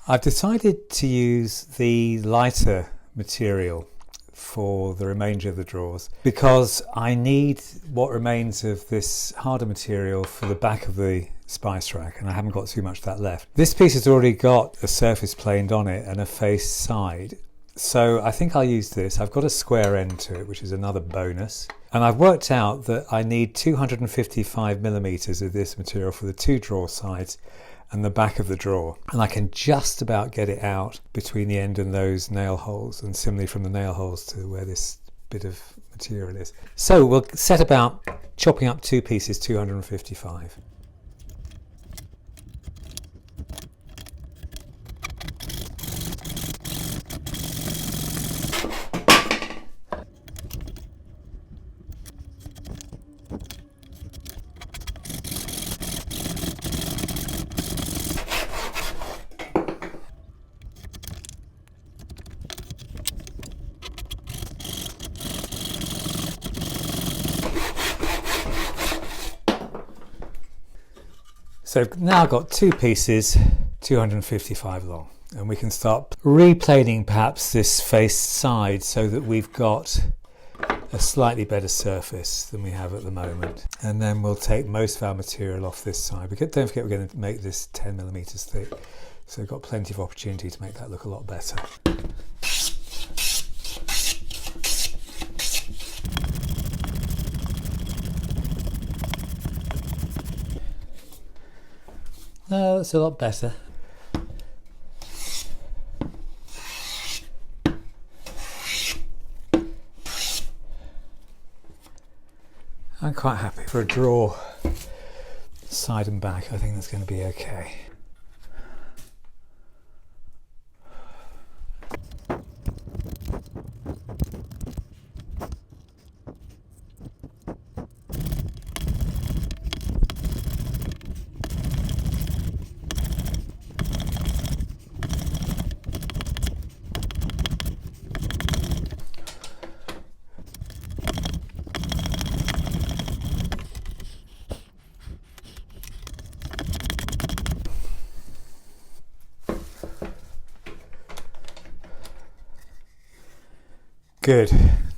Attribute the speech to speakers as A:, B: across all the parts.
A: I've decided to use the lighter material for the remainder of the drawers because I need what remains of this harder material for the back of the spice rack, and I haven't got too much of that left. This piece has already got a surface planed on it and a face side, so I think I'll use this. I've got a square end to it, which is another bonus, and I've worked out that I need 255 millimeters of this material for the two drawer sides and the back of the drawer, and I can just about get it out between the end and those nail holes, and similarly from the nail holes to where this bit of material is. So we'll set about chopping up two pieces 255. So now I've got two pieces 255 long, and we can start replaning perhaps this face side so that we've got a slightly better surface than we have at the moment. And then we'll take most of our material off this side. Don't forget we're going to make this 10 millimeters thick, so we've got plenty of opportunity to make that look a lot better. No, that's a lot better. I'm quite happy for a drawer side and back. I think that's going to be okay. Good,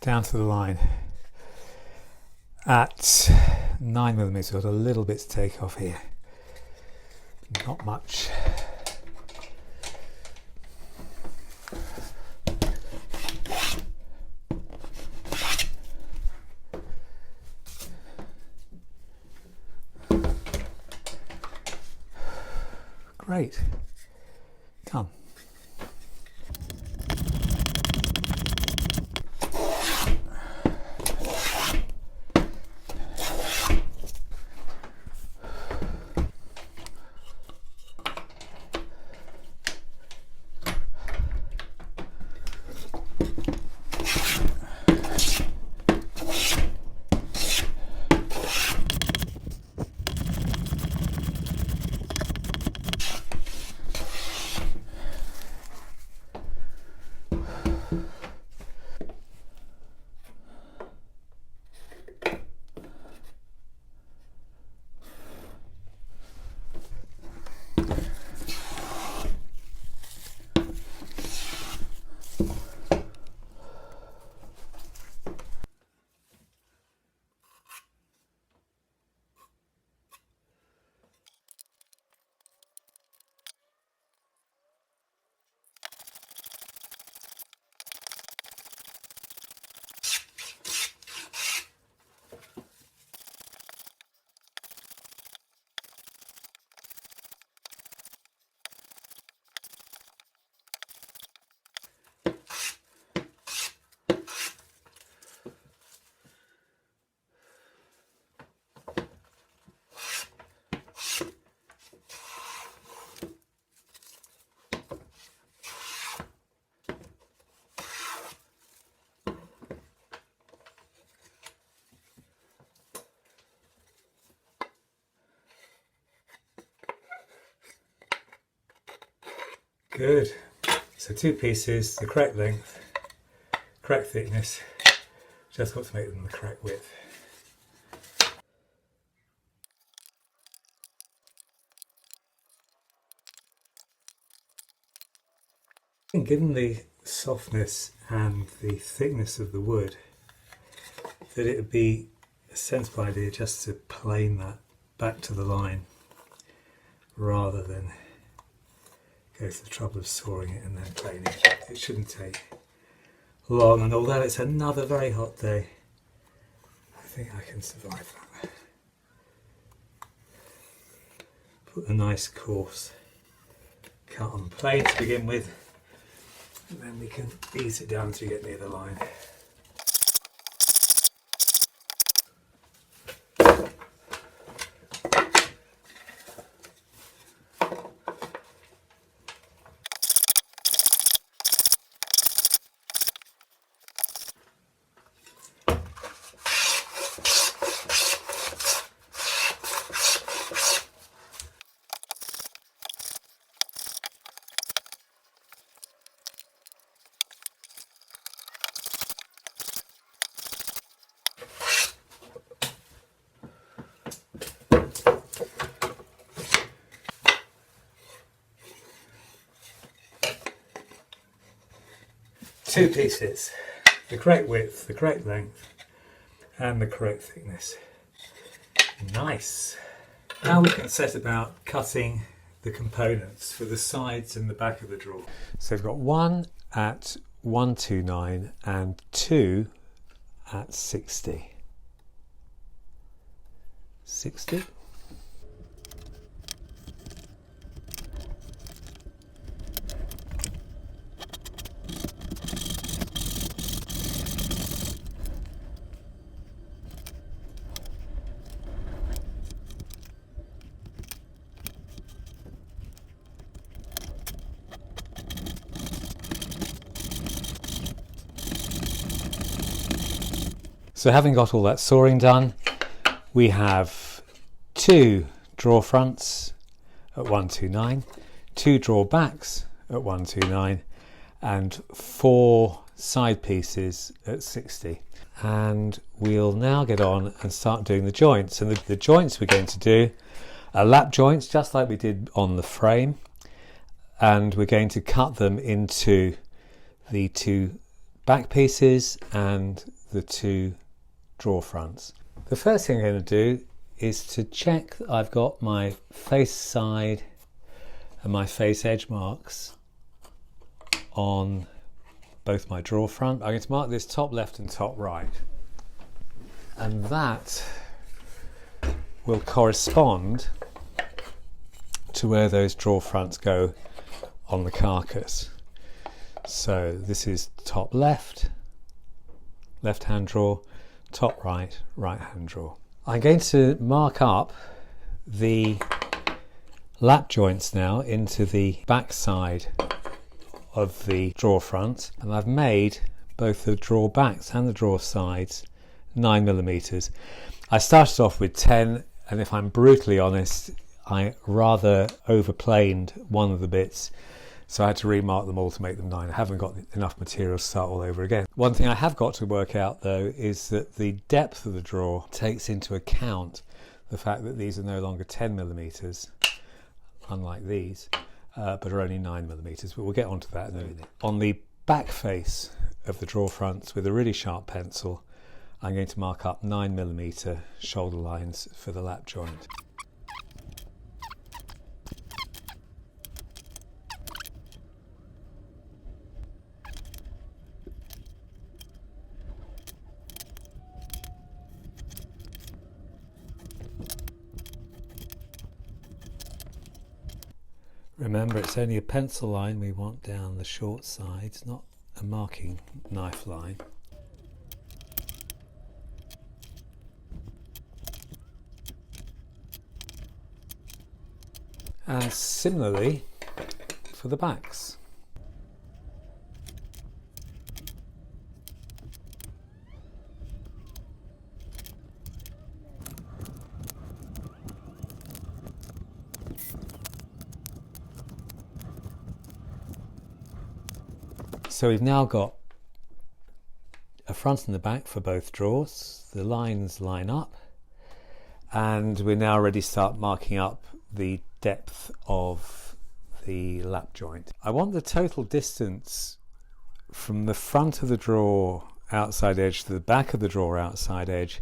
A: down to the line. At 9 millimeters, got a little bit to take off here. Not much. Great, done. Good. So two pieces, the correct length, correct thickness, just got to make them the correct width. Given the softness and the thickness of the wood, that it would be a sensible idea just to plane that back to the line rather than go to the trouble of sawing it and then planing it. It shouldn't take long, and although it's another very hot day, I think I can survive that. Put a nice coarse cut on the plane to begin with, and then we can ease it down to get near the line. Two pieces, the correct width, the correct length, and the correct thickness. Nice. Now we can set about cutting the components for the sides and the back of the drawer. So we've got one at 129 and two at 60. 60. So having got all that sawing done, we have two drawer fronts at 129, two drawer backs at 129, and four side pieces at 60. And we'll now get on and start doing the joints. And the joints we're going to do are lap joints, just like we did on the frame. And we're going to cut them into the two back pieces and the two drawer fronts. The first thing I'm going to do is to check that I've got my face side and my face edge marks on both my drawer front. I'm going to mark this top left and top right, and that will correspond to where those drawer fronts go on the carcass. So this is top left, left hand drawer, top right, right hand drawer. I'm going to mark up the lap joints now into the back side of the drawer front, and I've made both the drawer backs and the drawer sides 9mm. I started off with 10, and if I'm brutally honest, I rather overplaned one of the bits, so I had to remark them all to make them 9. I haven't got enough material to start all over again. One thing I have got to work out though is that the depth of the drawer takes into account the fact that these are no longer 10mm, unlike these, but are only 9mm, but we'll get onto that in a minute. On the back face of the drawer fronts with a really sharp pencil, I'm going to mark up 9mm shoulder lines for the lap joint. Remember, it's only a pencil line we want down the short sides, not a marking knife line. And similarly for the backs. So we've now got a front and the back for both drawers. The lines line up, and we're now ready to start marking up the depth of the lap joint. I want the total distance from the front of the drawer outside edge to the back of the drawer outside edge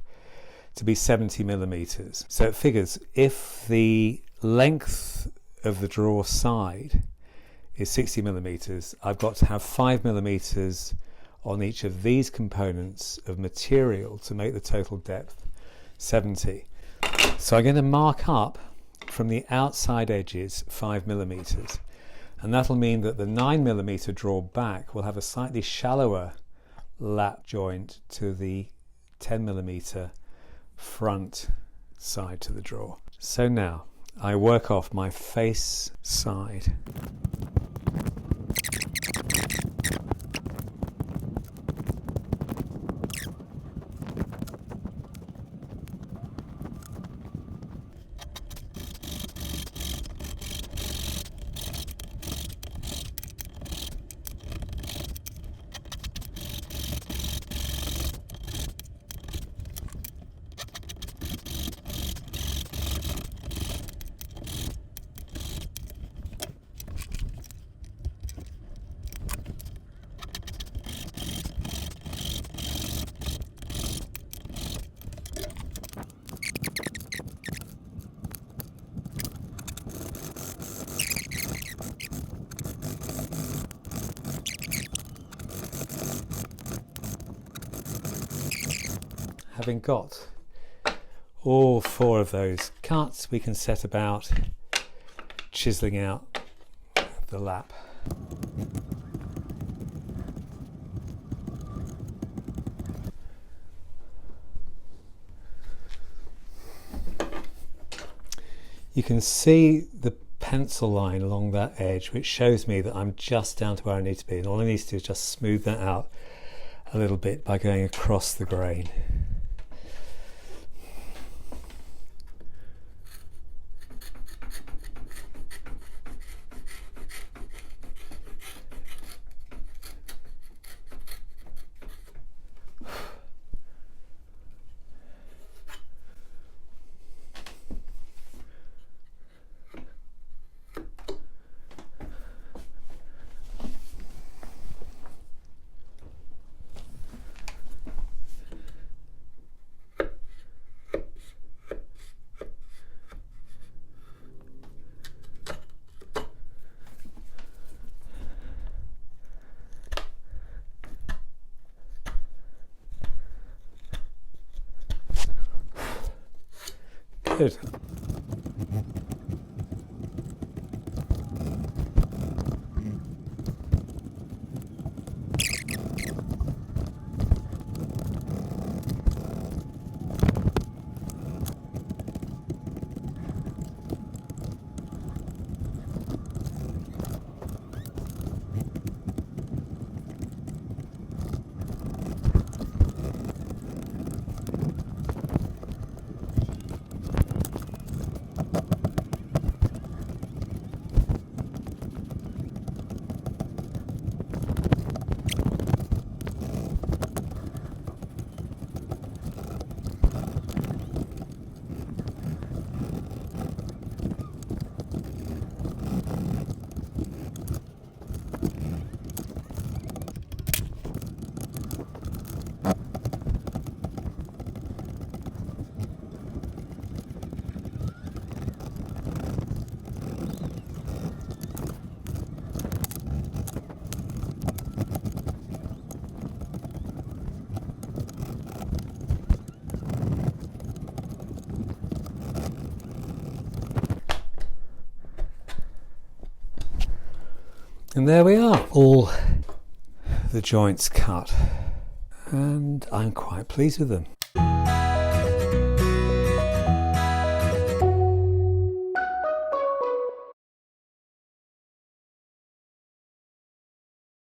A: to be 70 millimeters. So it figures if the length of the drawer side is 60 millimeters, I've got to have 5 millimeters on each of these components of material to make the total depth 70. So I'm going to mark up from the outside edges 5 millimeters, and that'll mean that the 9 millimeter drawer back will have a slightly shallower lap joint to the 10 millimeter front side to the drawer. So now I work off my face side. Having got all 4 of those cuts, we can set about chiseling out the lap. You can see the pencil line along that edge, which shows me that I'm just down to where I need to be, and all I need to do is just smooth that out a little bit by going across the grain. Good. And there we are, all the joints cut, and I'm quite pleased with them.